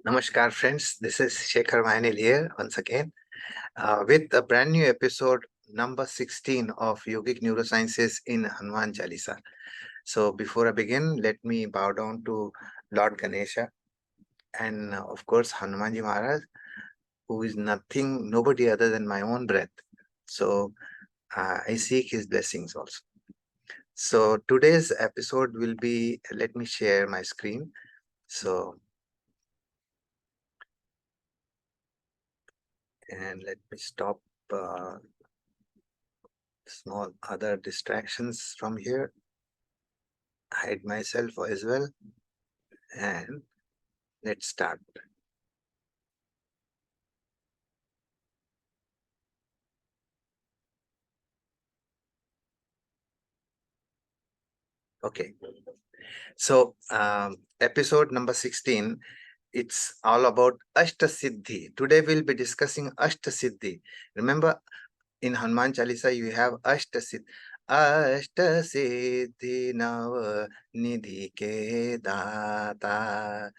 Namaskar, friends. This is Shekhar Mayanil here once again with a brand new episode, number 16 of Yogic Neurosciences in Hanuman Chalisa. So, before I begin, let me bow down to Lord Ganesha and, of course, Hanumanji Maharaj, who is nobody other than my own breath. So, I seek his blessings also. So, today's episode will be, let me share my screen. So, and let me stop small other distractions from here, hide myself as well, and let's start. Okay, so episode number 16, it's all about Ashta Siddhi. Today we'll be discussing Ashta Siddhi. Remember, in Hanuman Chalisa, you have Ashta Siddhi. Ashta Siddhi Nav Nidhi Ke Data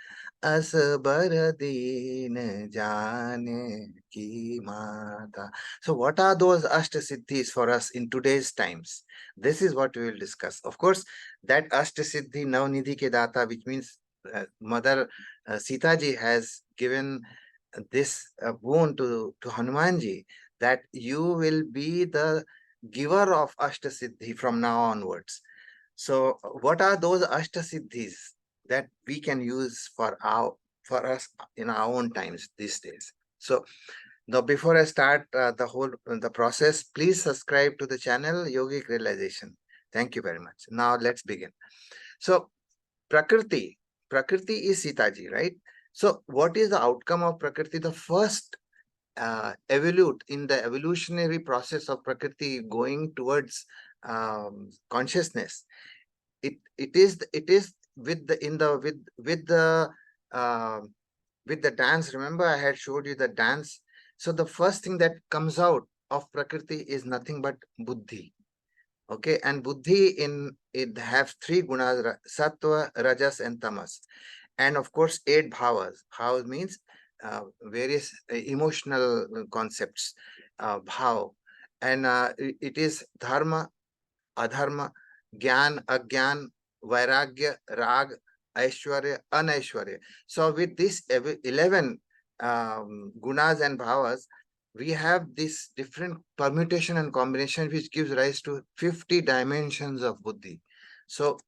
Asbar Din Jane Ki Mata. So, what are those Ashta Siddhis for us in today's times? This is what we will discuss. Of course, that Ashta Siddhi Navnidhi Ke Data, which means Mother Sita ji has given this boon to Hanumanji, that you will be the giver of Ashtasiddhi from now onwards. So, what are those Ashtasiddhis that we can use for us in our own times these days? So, now before I start the process, please subscribe to the channel Yogic Realization. Thank you very much. Now let's begin. So, Prakriti is Sitaji, right? So, what is the outcome of Prakriti? The first evolute in the evolutionary process of Prakriti going towards consciousness. It is with the in the uh, with the dance. Remember, I had showed you the dance. So the first thing that comes out of Prakriti is nothing but buddhi. Okay, and buddhi in it have three gunas: sattva, rajas, and tamas, and of course 8 bhavas. Bhavas means various emotional concepts, bhav, and it is dharma, adharma, gyan, agyan, vairagya, rag, aishwarya, anaishwarya. So with this 11 gunas and bhavas, we have this different permutation and combination which gives rise to 50 dimensions of buddhi. So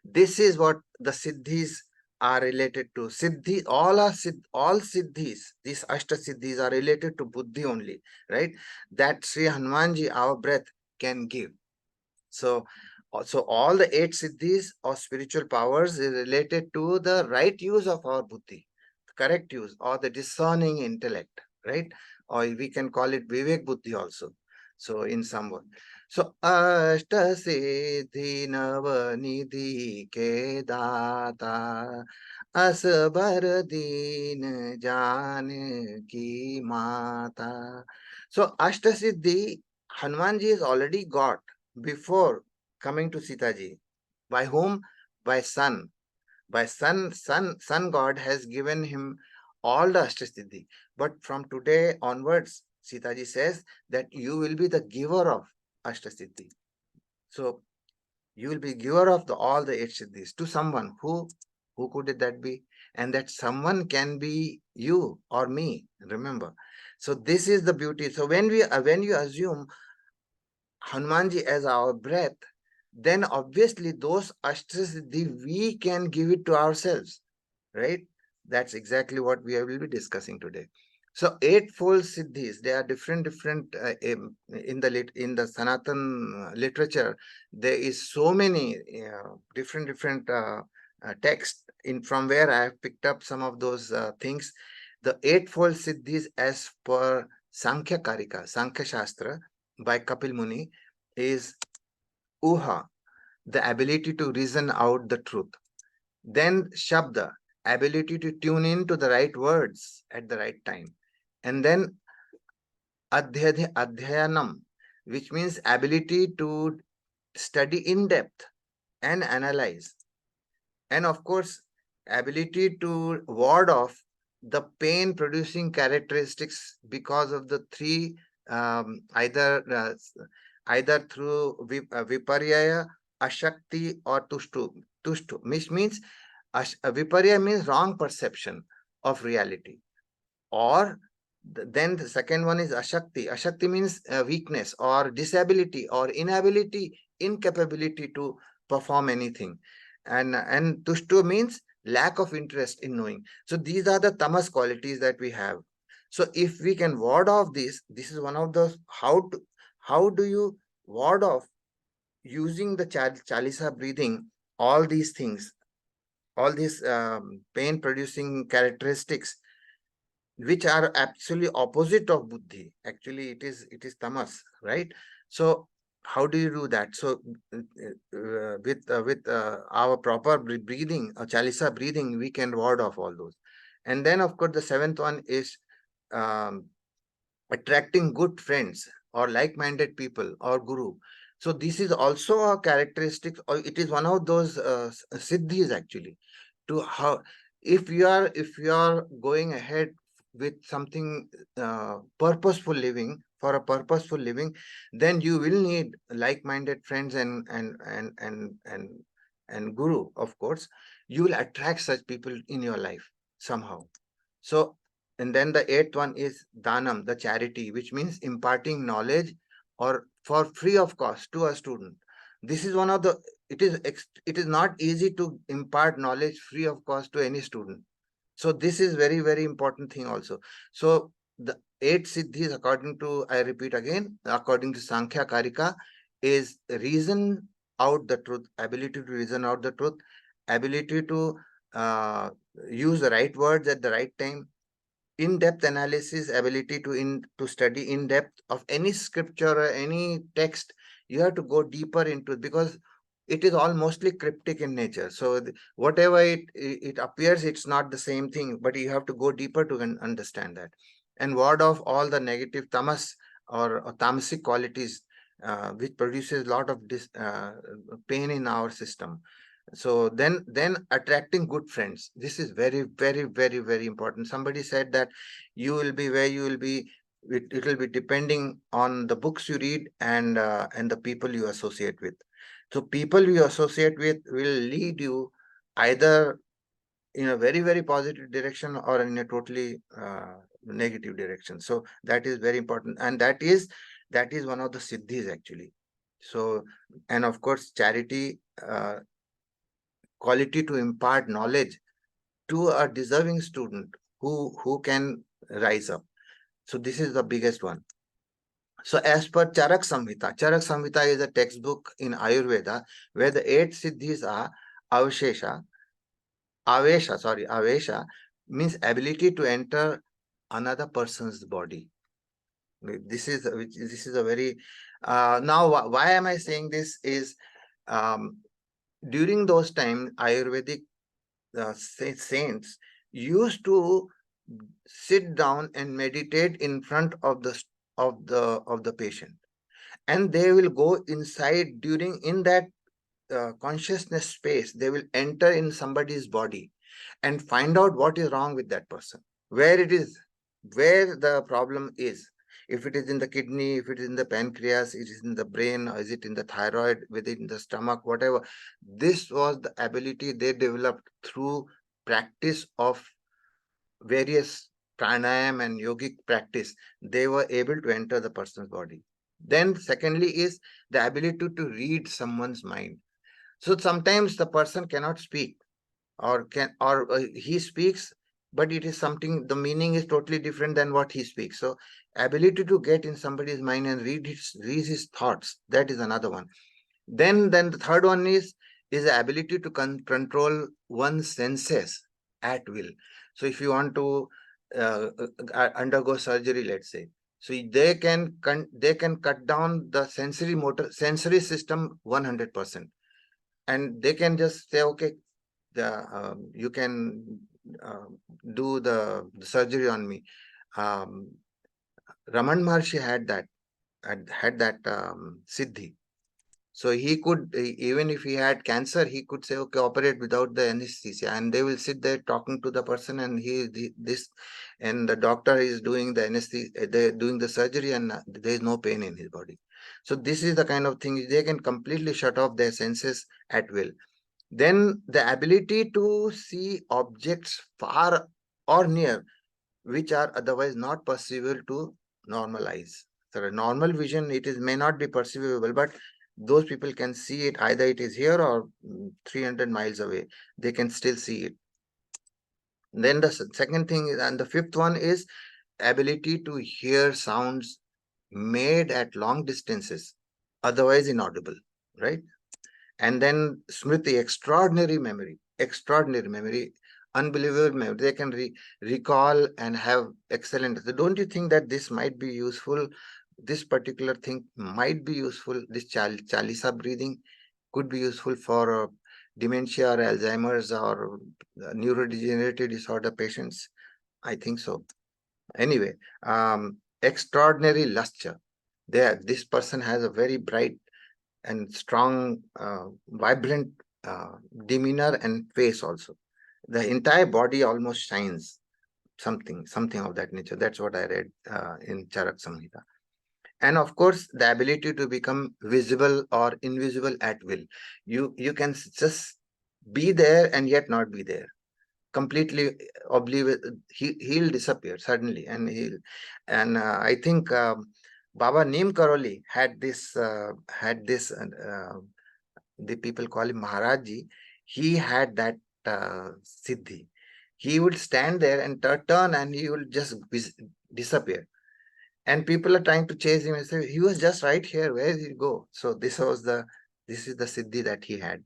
this is what the siddhis are related to. Siddhi, all siddhis, these ashta siddhis are related to buddhi only, right? That Sri Hanumanji, our breath, can give. So all the 8 siddhis or spiritual powers is related to the right use of our buddhi, correct use, or the discerning intellect, right? Or we can call it vivek buddhi also. So in some way. So Ashta Siddhi Navnidhi Ke Data Asbar Din Jane Ki Mata. So Ashta Siddhi, Hanumanji has already got before coming to Sitaji. By whom? By son. By son God has given him all the Ashtasiddhi. But from today onwards, Sitaji says that you will be the giver of Ashtasiddhi. So you will be giver of all the 8 siddhis to someone. Who could that be? And that someone can be you or me, remember. So this is the beauty. So when you assume Hanumanji as our breath, then obviously those Ashtasiddhi, we can give it to ourselves, right? That's exactly what we will be discussing today. So eightfold siddhis, they are different in the Sanatan literature. There is so many different texts in from where I have picked up some of those things. The eightfold siddhis, as per Sankhya Shastra by Kapil Muni, is Uha, the ability to reason out the truth. Then Shabda, ability to tune in to the right words at the right time. And then Adhyayanam, which means ability to study in depth and analyze. And of course, ability to ward off the pain producing characteristics because of the three, either through viparya, ashakti, or tushtu, which means viparya means wrong perception of reality, or then the second one is ashakti. Ashakti means weakness or disability or inability, incapability to perform anything. And tushtu means lack of interest in knowing. So these are the tamas qualities that we have. So if we can ward off this is one of those. How do you ward off using the Chalisa breathing, all these things, all these pain producing characteristics, which are actually opposite of buddhi. Actually, it is tamas, right? So how do you do that? So with our proper breathing, Chalisa breathing, we can ward off all those. And then, of course, the seventh one is um, attracting good friends or like-minded people or guru. So this is also a characteristic, or it is one of those siddhis actually. To how, if you are going ahead with something purposeful living, for a purposeful living, then you will need like-minded friends and guru. Of course, you will attract such people in your life somehow. So, and then the eighth one is danam, the charity, which means imparting knowledge or for free of cost to a student. This is one of the, it is not easy to impart knowledge free of cost to any student. So this is very, very important thing also. So the eight siddhis, according to, I repeat again, according to Sankhya Karika, is reason out the truth, ability to reason out the truth, ability to use the right words at the right time, in-depth analysis, ability to study in depth of any scripture or any text. You have to go deeper into it, because it is all mostly cryptic in nature. So whatever it appears, it's not the same thing, but you have to go deeper to understand that. And ward off all the negative tamas or tamasic qualities, which produces a lot of pain in our system. So then attracting good friends, this is very, very, very, very important. Somebody said that you will be where you will be, it will be depending on the books you read and the people you associate with. So people you associate with will lead you either in a very, very positive direction or in a totally negative direction. So that is very important, and that is one of the siddhis actually. So, and of course, charity, quality to impart knowledge to a deserving student who can rise up. So this is the biggest one. So as per Charak Samhita is a textbook in Ayurveda where the eight siddhis are aveshesha, avesha means ability to enter another person's body. This is a very now why am I saying this is um, during those times Ayurvedic saints used to sit down and meditate in front of the patient, and they will go inside during in that consciousness space. They will enter in somebody's body and find out what is wrong with that person, where it is, where the problem is. If it is in the kidney, if it is in the pancreas, it is in the brain, or is it in the thyroid, within the stomach, whatever. This was the ability they developed through practice of various pranayam and yogic practice. They were able to enter the person's body. Then secondly is the ability to read someone's mind. So sometimes the person cannot speak, or he speaks, but it is something, the meaning is totally different than what he speaks. So ability to get in somebody's mind and read his thoughts, that is another one. Then the third one is the ability to control one's senses at will. So if you want to undergo surgery, let's say, so they can cut down the sensory system 100%, and they can just say, okay, you can uh, do the surgery on me. um, Raman Maharshi had that siddhi. So he could, even if he had cancer, he could say, okay, operate without the anesthesia, and they will sit there talking to the person, and and the doctor is doing the anesthesia, they're doing the surgery, and there is no pain in his body. So this is the kind of thing, they can completely shut off their senses at will. Then the ability to see objects far or near, which are otherwise not perceivable to normal eyes. So a normal vision, it is may not be perceivable, but those people can see it, either it is here or 300 miles away. They can still see it. Then the second thing is, and the fifth one is ability to hear sounds made at long distances, otherwise inaudible, right? And then Smriti, extraordinary memory, unbelievable memory. They can recall and have excellent. So don't you think that this might be useful? This particular thing might be useful. This Chalisa breathing could be useful for dementia or Alzheimer's or neurodegenerative disorder patients. I think so. Anyway, extraordinary luster. There, this person has a very bright and strong, vibrant demeanor and face also. The entire body almost shines, something of that nature. That's what I read in Charak Samhita. And of course, the ability to become visible or invisible at will. You can just be there and yet not be there. Completely oblivious. He'll disappear suddenly, and I think Baba Neem Karoli had this the people call him Maharaji. He had that siddhi. He would stand there and turn, and he will just disappear. And people are trying to chase him and say, he was just right here. Where did he go? So this is the siddhi that he had.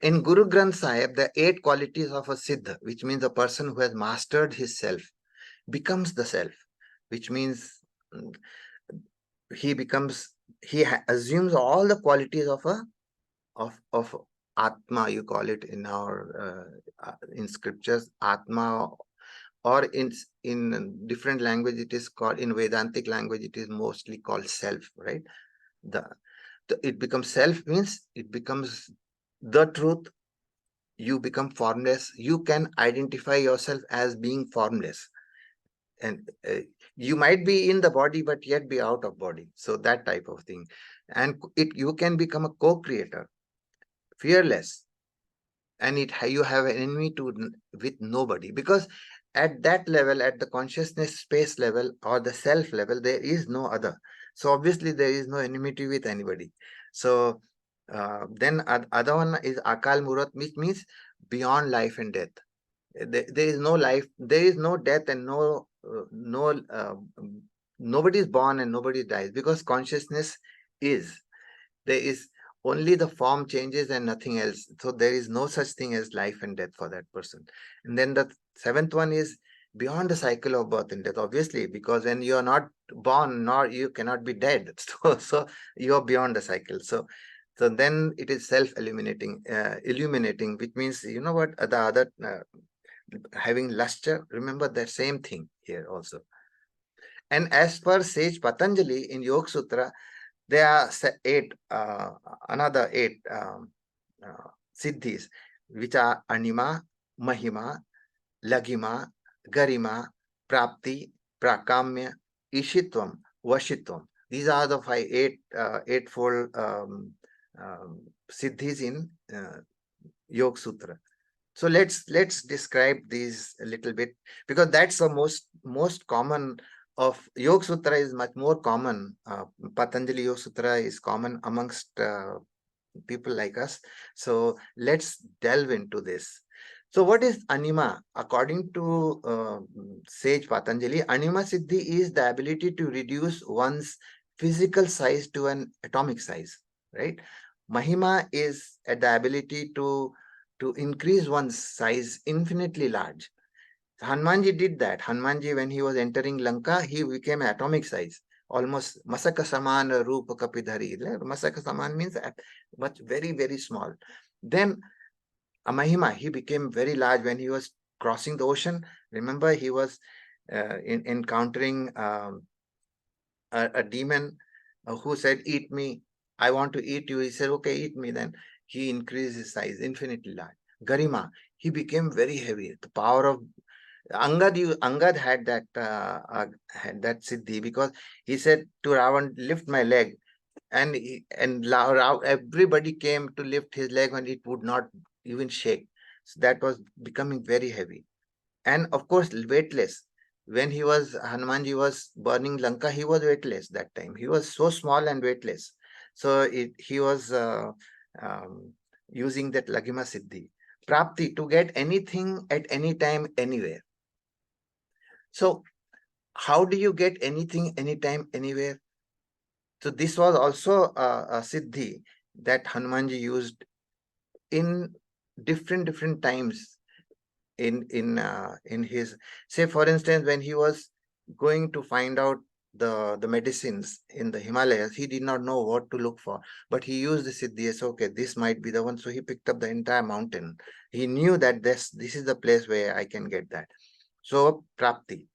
In Guru Granth Sahib, the 8 qualities of a siddha, which means a person who has mastered his self, becomes the self, which means he assumes all the qualities of Atma, you call it in our in scriptures, Atma, or in different language it is called, in Vedantic language it is mostly called self, right? It becomes self means it becomes the truth. You become formless. You can identify yourself as being formless, and you might be in the body but yet be out of body. So that type of thing, and you can become a co-creator, fearless, and you have an enemy with nobody, because at that level, at the consciousness space level or the self level, there is no other. So obviously there is no enmity with anybody. So then other one is Akal Murat, which means beyond life and death. There is no life, there is no death, and nobody is born and nobody dies, because consciousness is. There is only the form changes and nothing else. So there is no such thing as life and death for that person. And then the seventh one is beyond the cycle of birth and death, obviously, because when you are not born, nor you cannot be dead. So you are beyond the cycle. So then it is self-illuminating, illuminating, which means, you know what, the other, having luster, remember that same thing here also. And as per sage Patanjali in Yoga Sutra, there are another 8 siddhis, which are Anima, Mahima, Lagima, Garima, Prapti, Prakamya, Ishitvam, Vashitvam. These are the eightfold siddhis in Yoga Sutra. So let's describe these a little bit, because that's the most common of Yoga Sutra is much more common. Patanjali Yoga Sutra is common amongst people like us. So let's delve into this. So what is Anima? According to sage Patanjali, Anima Siddhi is the ability to reduce one's physical size to an atomic size, right? Mahima is the ability to increase one's size infinitely large. Hanumanji did that. Hanumanji, when he was entering Lanka, he became atomic size, almost Masaka Saman Rupa Kapidhari. Masaka Saman means much, very, very small. Then Mahima, he became very large when he was crossing the ocean. Remember, he was encountering a demon who said, "Eat me. I want to eat you. He said, okay, eat me. Then he increased his size, infinitely large. Garima, he became very heavy. The power of Angad had that siddhi, because he said to Ravan, lift my leg, and everybody came to lift his leg, and it would not even shake. So that was becoming very heavy, and of course weightless. When Hanumanji was burning Lanka, he was weightless that time. He was so small and weightless. So he was um, using that Lagima Siddhi. Prapti, to get anything at any time, anywhere. So how do you get anything, anytime, anywhere? So this was also a Siddhi that Hanumanji used in different times in his, say for instance, when he was going to find out the medicines in the Himalayas, he did not know what to look for, but he used the siddhi. So okay, this might be the one. So he picked up the entire mountain. He knew that this is the place where I can get that. So prapti,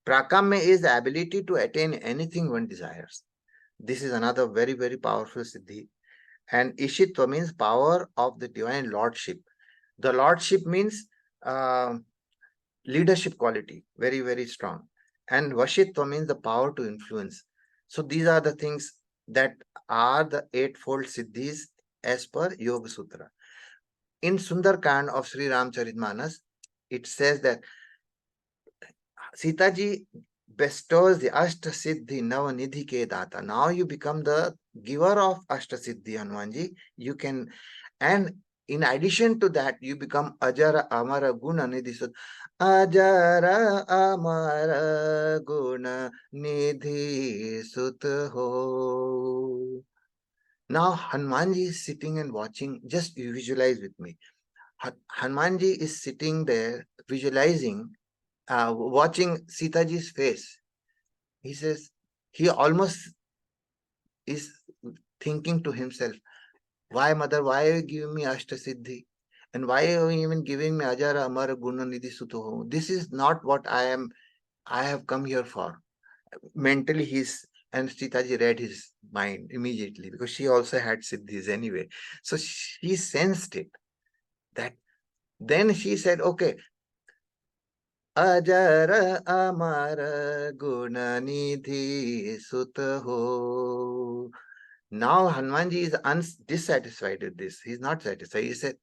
prakame is the ability to attain anything one desires. This is another very powerful siddhi. And ishitva means power of the divine lordship. The lordship means uh, leadership quality, very strong. And vashitva means the power to influence. So these are the things that are the eightfold siddhis as per Yoga Sutra. In Sundarkand of Sri Ramcharitmanas, it says that Sitaji bestows the Ashta Siddhi Navanidhi ke data. Now you become the giver of Ashta Siddhi, Hanumanji. You can, and in addition to that, you become Ajara Amara Guna Nidhi. So, Ajara Amara Guna Nidhi Sut Ho. Now Hanumanji is sitting and watching. Just visualize with me. Hanumanji is sitting there visualizing, watching Sitaji's face. He says, he almost is thinking to himself, why mother, why are you giving me Ashta Siddhi? And why are you even giving me Ajara Amara Guna Nidhi Suto? This is not what I have come here for. Mentally, and Sitaji read his mind immediately, because she also had Siddhis anyway. So she sensed it. That then she said, okay, Ajara Amara Guna Nidhi Sutta Ho. Now Hanumanji is dissatisfied with this. He's not satisfied. He said,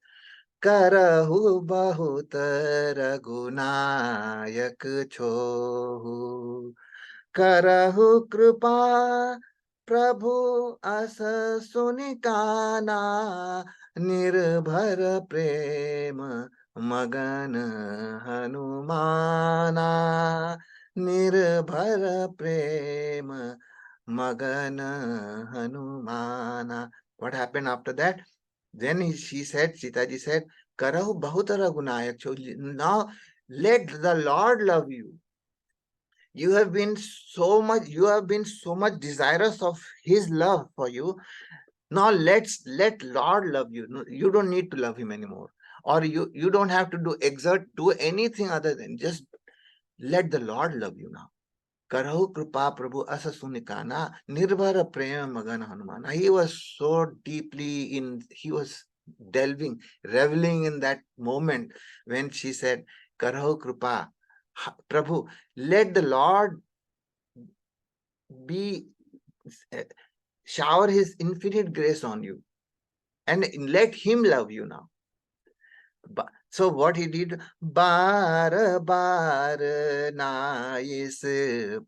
Karahu Bahutara Gunayak Chohu. Karahu Kripa Prabhu Asa Sunikana Nirbhara Prema Magana Hanumana Nirbhara Prema Magana Hanumana. What happened after that? Then she said, Sitaji said, Karahu Bahutara Gunayak. Now let the Lord love you. You have been so much desirous of his love for you. Now let Lord love you. No, you don't need to love him anymore. Or you don't have to do anything other than just let the Lord love you now. Karahu Kripa Prabhu Asa Sunikana Nirbhara Prema Magana Hanumana. He was delving, reveling in that moment when she said, Karahu Kripa Prabhu, let the Lord be shower his infinite grace on you, and let him love you now. So what he did, bar bar nais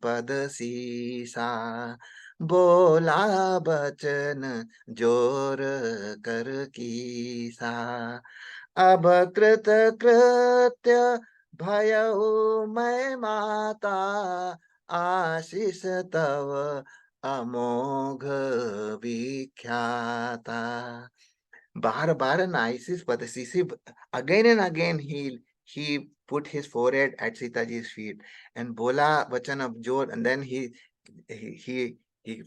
pad sisa bola bachan jor kar kisa ab krit kritya bhayau मैं माता आशीष तव अमोघ विख्याता. Bar Isis Padasisi. Again and again he put his forehead at Sitaji's feet and Bola Vachan of Jor, and then he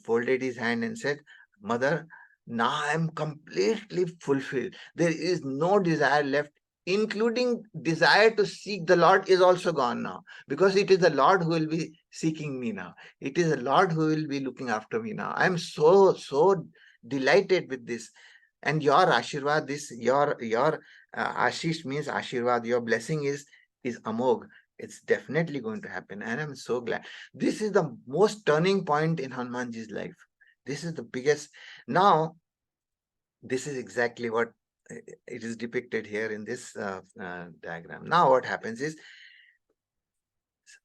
folded his hand and said, Mother, now I am completely fulfilled. There is no desire left, including desire to seek the Lord is also gone now, because it is the Lord who will be seeking me now. It is the Lord who will be looking after me now. I am so delighted with this. And your Ashirwad, this your Ashish means Ashirwad, your blessing is Amog. It's definitely going to happen. And I'm so glad. This is the most turning point in Hanumanji's life. This is the biggest. Now, this is exactly what it is depicted here in this diagram. Now, what happens is,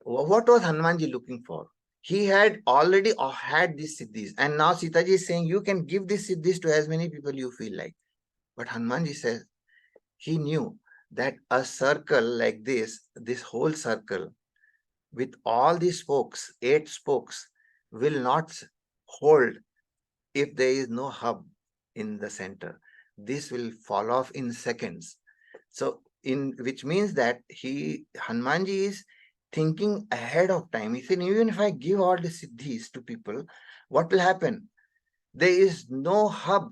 what was Hanumanji looking for? He had already had these siddhis, and now Sitaji is saying, you can give these siddhis to as many people you feel like. But Hanumanji says, he knew that a circle like this whole circle with all these spokes, 8 spokes, will not hold if there is no hub in the center. This will fall off in seconds. So, in which means that Hanumanji is thinking ahead of time. He said, even if I give all the siddhis to people, what will happen? There is no hub.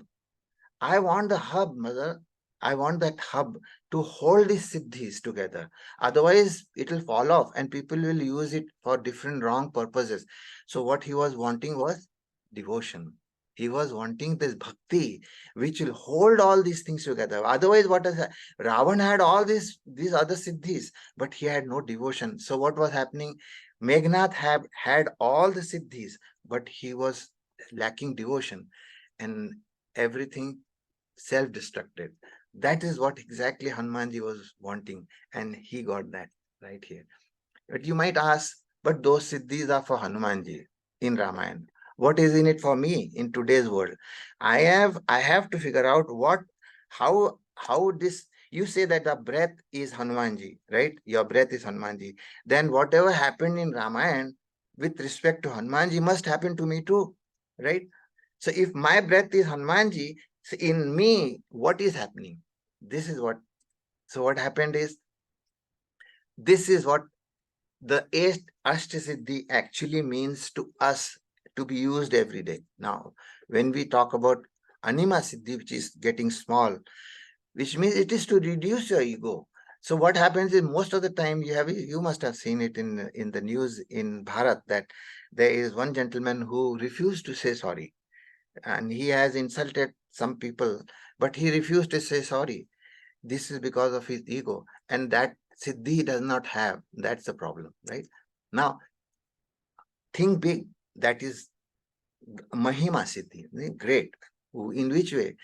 I want the hub, mother. I want that hub to hold these siddhis together. Otherwise, it will fall off and people will use it for different wrong purposes. So, what he was wanting was devotion. He was wanting this bhakti, which will hold all these things together. Otherwise, what is that? Ravan had all these other siddhis, but he had no devotion. So, what was happening? Meghnad had all the siddhis, but he was lacking devotion, and everything self-destructed. That is what exactly Hanumanji was wanting, and he got that right here. But you might ask, but those siddhis are for Hanumanji in Ramayana. What is in it for me in today's world? I have to figure out how this. You say that the breath is Hanumanji, right? Your breath is Hanumanji. Then whatever happened in Ramayana with respect to Hanumanji must happen to me too, right? So if my breath is Hanumanji, so in me, what is happening? This is what. So what happened is, this is what the Ashtasiddhi actually means to us, to be used every day. Now, when we talk about Anima Siddhi, which is getting small, which means it is to reduce your ego. So what happens is, most of the time you must have seen it in the news in Bharat, that there is one gentleman who refused to say sorry, and he has insulted some people, but he refused to say sorry. This is because of his ego, and that siddhi he does not have. That's the problem, right? Now, think big. That is Mahima Siddhi. Great. In which way?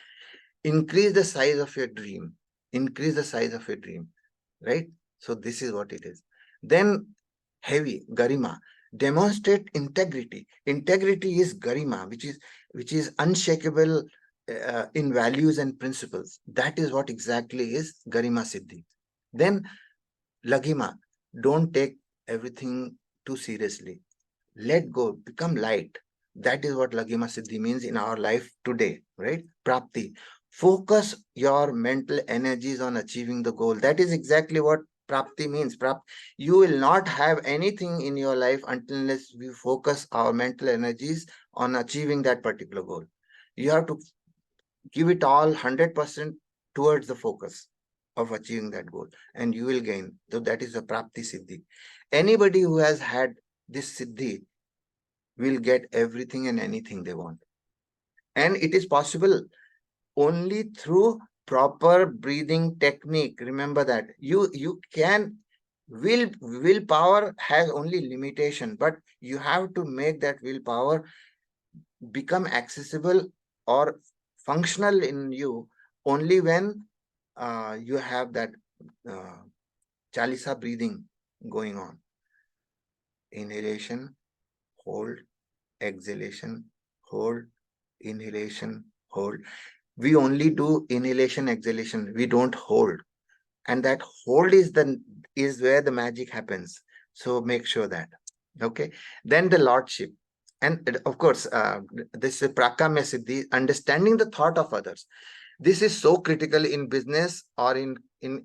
Increase the size of your dream. Increase the size of your dream, right? So this is what it is. Then heavy, Garima. Demonstrate integrity. Integrity is Garima, which is unshakable in values and principles. That is what exactly is Garima Siddhi. Then Lagima. Don't take everything too seriously. Let go, become light. That is what Lagima Siddhi means in our life today, right? Prapti. Focus your mental energies on achieving the goal. That is exactly what Prapti means. You will not have anything in your life unless we focus our mental energies on achieving that particular goal. You have to give it all 100% towards the focus of achieving that goal, and you will gain. So that is the Prapti Siddhi. Anybody who has had this Siddhi will get everything and anything they want. And it is possible only through proper breathing technique. Remember that. You can willpower has only limitation, but you have to make that willpower become accessible or functional in you only when you have that uh, Chalisa breathing going on. Inhalation, hold, exhalation, hold, inhalation, hold. We only do inhalation, exhalation. We don't hold. And that hold is where the magic happens. So make sure that. Okay. Then the lordship. And of course, this is Prakamya Siddhi, understanding the thought of others. This is so critical in business or in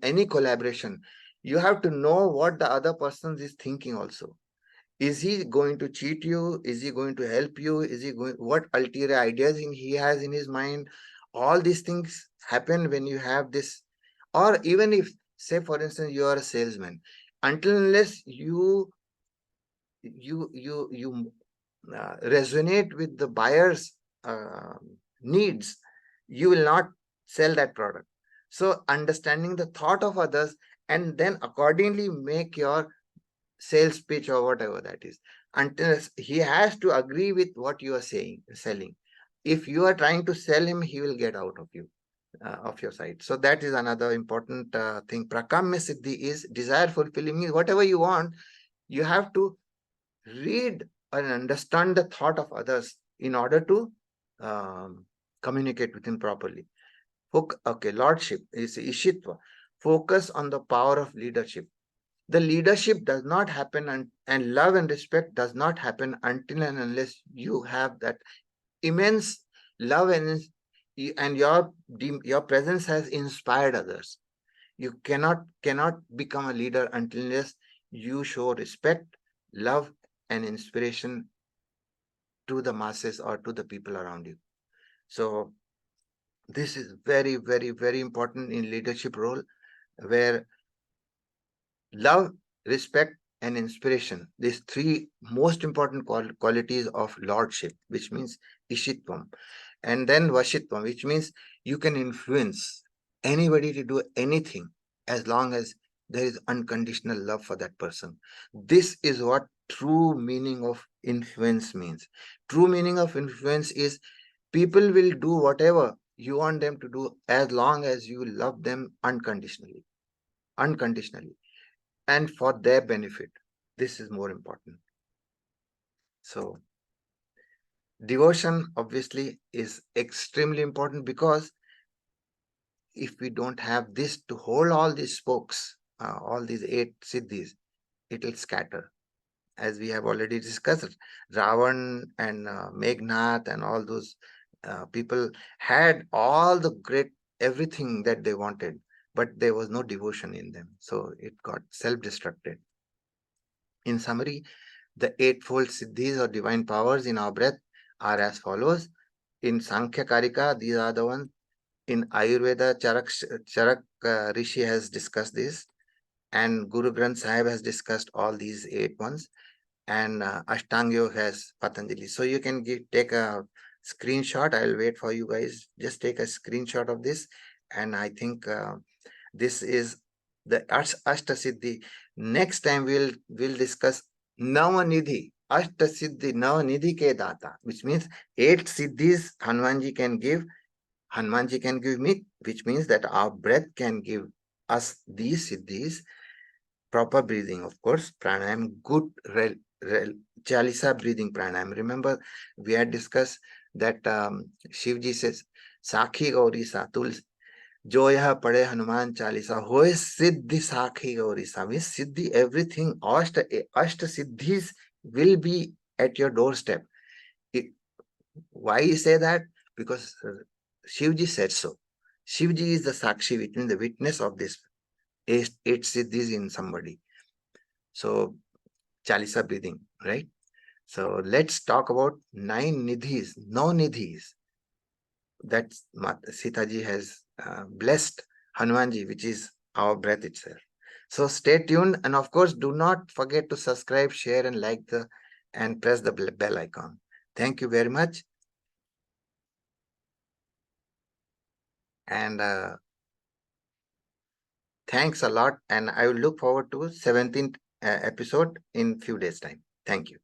any collaboration. You have to know what the other person is thinking also. Is he going to cheat you? Is he going to help you? Is he going, what ulterior ideas he has in his mind? All these things happen when you have this. Or even if, say for instance, you are a salesman, until unless you resonate with the buyer's needs, you will not sell that product. So understanding the thought of others, and then accordingly make your sales pitch or whatever that is, until he has to agree with what you are saying, selling. If you are trying to sell him, he will get out of you, of your side. So that is another important thing. Prakamya siddhi is desire fulfilling, means whatever you want, you have to read and understand the thought of others in order to um, communicate with him properly. Okay, lordship is ishitva. Focus on the power of leadership. The leadership does not happen, and love and respect does not happen until and unless you have that immense love, and your presence has inspired others. You cannot become a leader until unless you show respect, love, and inspiration to the masses or to the people around you. So this is very, very, very important in leadership role, where love, respect, and inspiration, these three most important qualities of lordship, which means ishitvam, and then vashitvam, which means you can influence anybody to do anything as long as there is unconditional love for that person. This is what true meaning of influence means. True meaning of influence is people will do whatever you want them to do as long as you love them unconditionally. Unconditionally and for their benefit. This is more important. So, devotion obviously is extremely important, because if we don't have this to hold all these spokes, all these 8 siddhis, it will scatter. As we have already discussed, Ravan and Meghnad and all those people had all the great everything that they wanted, but there was no devotion in them. So it got self-destructed. In summary, the eightfold siddhis or divine powers in our breath are as follows. In Sankhya Karika, these are the ones. In Ayurveda, Charak Rishi has discussed this, and Guru Granth Sahib has discussed all these 8 ones, and Ashtanga Yoga has Patanjali. So you can take a screenshot. I'll wait for you guys. Just take a screenshot of this, and I think this is the Ashtasiddhi. Next time we'll discuss Navanidhi. Ashtasiddhi Navanidhi ke data, which means 8 siddhis Hanumanji can give. Hanumanji can give me, which means that our breath can give us these siddhis. Proper breathing, of course, pranayam, good Chalisa breathing pranayam. Remember, we had discussed that Shivji says, Sakhi Gauri Satul, जो यह पढ़े हनुमान चालीसा होए सिद्धि साखी गौरी सा, means siddhi, everything, ashta siddhis will be at your doorstep. Why you say that? Because Shivji said so. Shivji is the sakshi, which means the witness of this 8 siddhis in somebody. So Chalisa breathing, right? So let's talk about 9 nidhis, no nidhis that Sitaji has blessed Hanumanji, which is our breath itself. So stay tuned, and of course, do not forget to subscribe, share, and like and press the bell icon. Thank you very much. And thanks a lot. And I will look forward to 17th episode in few days' time. Thank you.